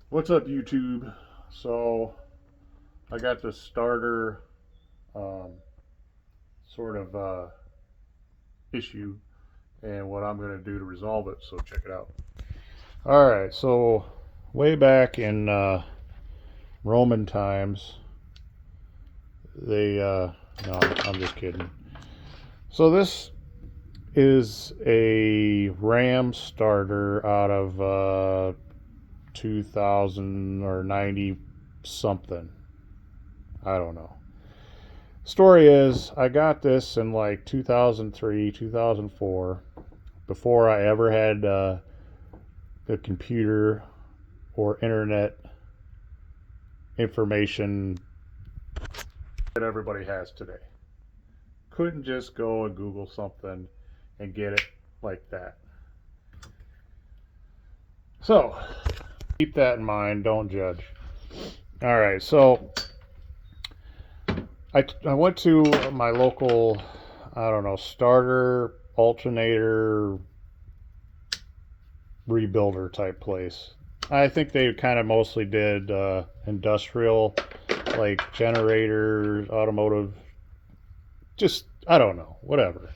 What's up, YouTube? So I got this starter um, sort of issue, and what I'm going to do to resolve it. So check it out. All right. So way back in Roman times, they no, I'm just kidding. So this is a Ram starter out of 2000 or 90 something. I don't know. Story is, I got this in like 2003, 2004, before I ever had a computer or internet information that everybody has today. Couldn't just go and Google something and get it like that. So, keep that in mind. Don't judge. All right, so I went to my local, I don't know, starter alternator rebuilder type place. I think they kind of mostly did industrial, like generators, automotive, just, I don't know, whatever.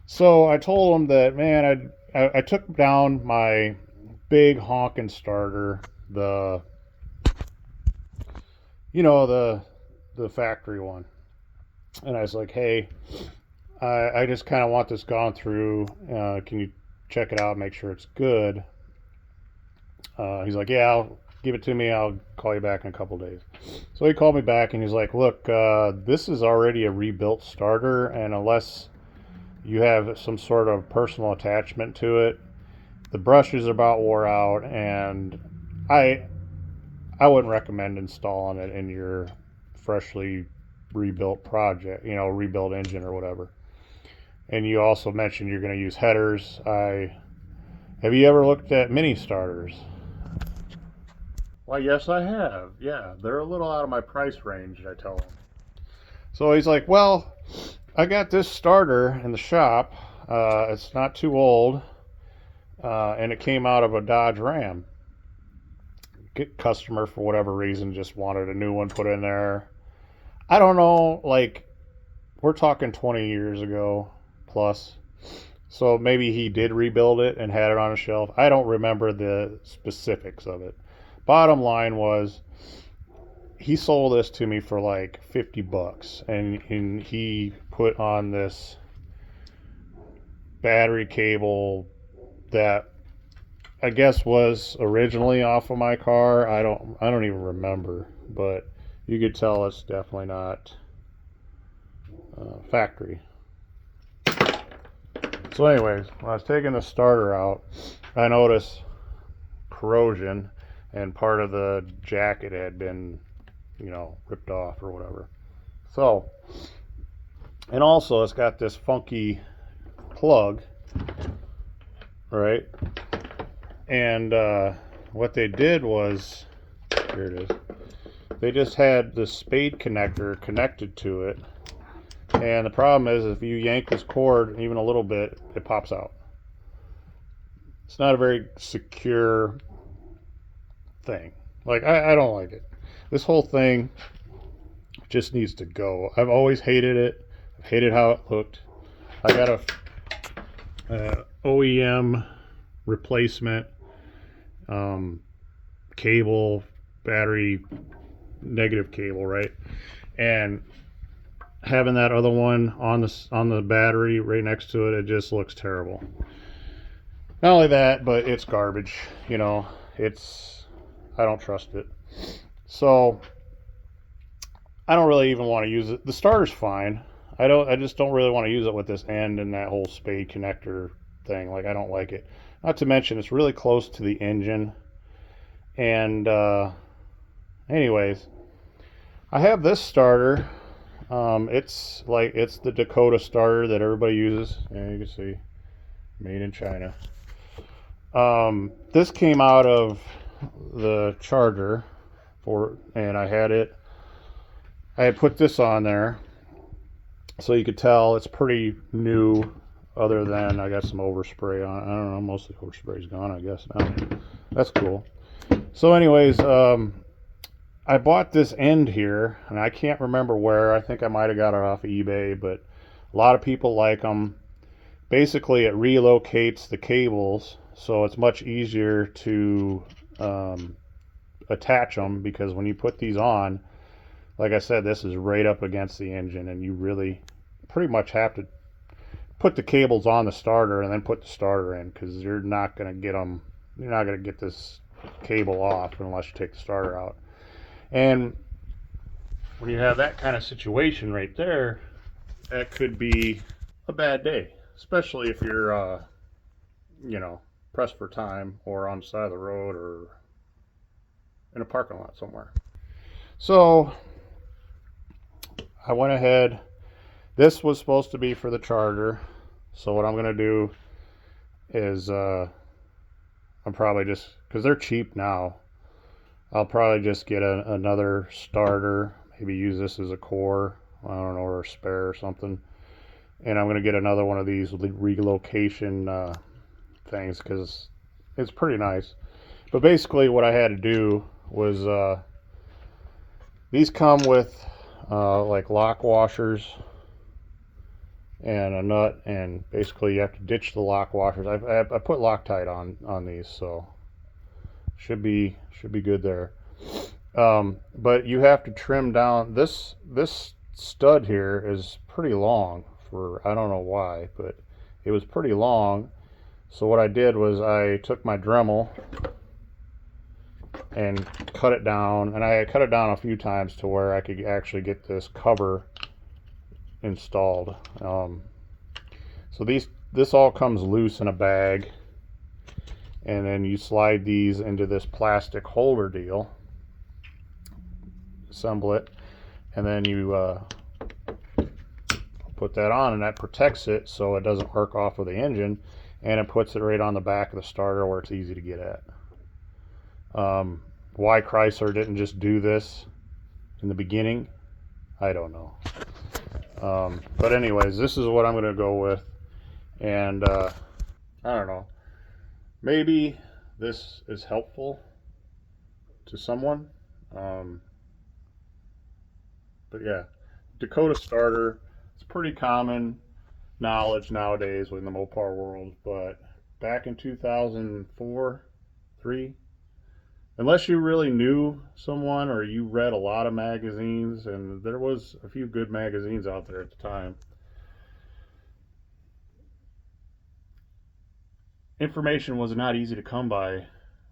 So I told them that, man, I took down my big honking starter, the, the factory one. And I was like, hey, I just kind of want this gone through. Can you check it out, make sure it's good? He's like, yeah, I'll give it to me. I'll call you back in a couple days. So he called me back and he's like, look, this is already a rebuilt starter, and unless you have some sort of personal attachment to it, the brushes are about wore out, and I I wouldn't recommend installing it in your freshly rebuilt project, rebuilt engine or whatever. And you also mentioned you're going to use headers. I Have you ever looked at mini starters? Why, yes, I have. Yeah, they're a little out of my price range, I tell him. So he's like, well, I got this starter in the shop. It's not too old, and it came out of a Dodge Ram. Customer, for whatever reason, just wanted a new one put in there. I don't know, like, we're talking 20 years ago plus. So maybe he did rebuild it and had it on a shelf. I don't remember the specifics of it. Bottom line was, he sold this to me for like $50, and he put on this battery cable that I guess was originally off of my car. I don't even remember, but you could tell it's definitely not factory. So anyways, when I was taking the starter out, I noticed corrosion, and part of the jacket had been, ripped off or whatever. So, and also it's got this funky plug, right? And what they did was, here it is, they just had the spade connector connected to it. And the problem is, if you yank this cord even a little bit, it pops out. It's not a very secure thing. Like, I don't like it. This whole thing just needs to go. I've always hated it. I've hated how it looked. I got a OEM replacement cable, battery negative cable, right? And having that other one on the battery right next to it, it just looks terrible. Not only that, but it's garbage. I don't trust it. So I don't really even want to use it. The starter's fine. I just don't really want to use it with this end and that whole spade connector thing. Like, I don't like it. Not to mention, it's really close to the engine. And anyways, I have this starter. It's the Dakota starter that everybody uses. Yeah, you can see, made in China. This came out of the Charger and I had put this on there, so you could tell it's pretty new. Other than I got some overspray on it. I don't know, most of the overspray's gone, I guess now. That's cool. So anyways, I bought this end here, and I can't remember where. I think I might have got it off of eBay, but a lot of people like them. Basically, it relocates the cables, so it's much easier to attach them, because when you put these on, like I said, this is right up against the engine, and you really pretty much have to put the cables on the starter and then put the starter in, because you're not going to get them. You're not going to get this cable off unless you take the starter out. And when you have that kind of situation right there, that could be a bad day, especially if you're, pressed for time or on the side of the road or in a parking lot somewhere. So I went ahead. This was supposed to be for the charger. So what I'm going to do is I'm probably just, because they're cheap now, I'll probably just get another starter, maybe use this as a core, I don't know, or a spare or something. And I'm going to get another one of these relocation things, because it's pretty nice. But basically what I had to do was, these come with like lock washers and a nut, and basically you have to ditch the lock washers. I put Loctite on these, so should be good there. But you have to trim down this stud here is pretty long, for I don't know why, but it was pretty long. So what I did was I took my Dremel and cut it down, and I cut it down a few times to where I could actually get this cover installed. So this all comes loose in a bag, and then you slide these into this plastic holder deal, assemble it, and then you put that on, and that protects it so it doesn't work off of the engine, and it puts it right on the back of the starter where it's easy to get at. Why Chrysler didn't just do this in the beginning, I don't know. But anyways, this is what I'm going to go with, and I don't know, maybe this is helpful to someone. But yeah, Dakota starter, it's pretty common knowledge nowadays in the Mopar world, but back in 2004, 3, unless you really knew someone or you read a lot of magazines, and there was a few good magazines out there at the time, information was not easy to come by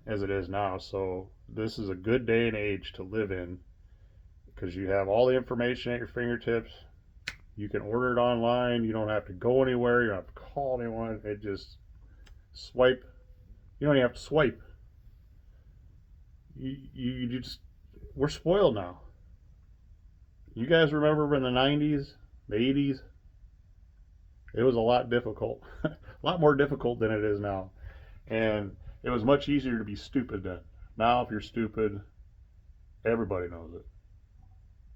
as it is now. So this is a good day and age to live in, because you have all the information at your fingertips. You can order it online. You don't have to go anywhere. You don't have to call anyone. It just swipe. You don't even have to swipe. You just, we're spoiled now. You guys remember in the 90s, the 80s? It was a lot difficult. A lot more difficult than it is now. And it was much easier to be stupid then. Now if you're stupid, everybody knows it.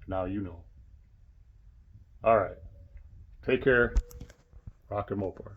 Now you know. All right. Take care. Rock and Mopar.